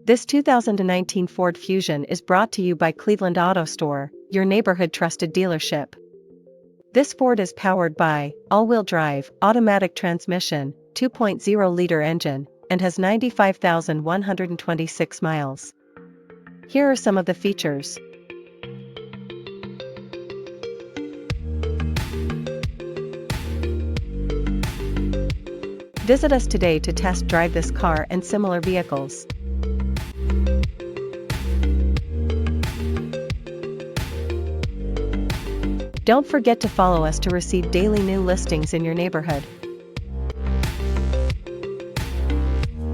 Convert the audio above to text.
This 2019 Ford Fusion is brought to you by Cleveland Auto Store, your neighborhood trusted dealership. This Ford is powered by all-wheel drive, automatic transmission, 2.0-liter engine, and has 95,126 miles. Here are some of the features. Visit us today to test drive this car and similar vehicles. Don't forget to follow us to receive daily new listings in your neighborhood.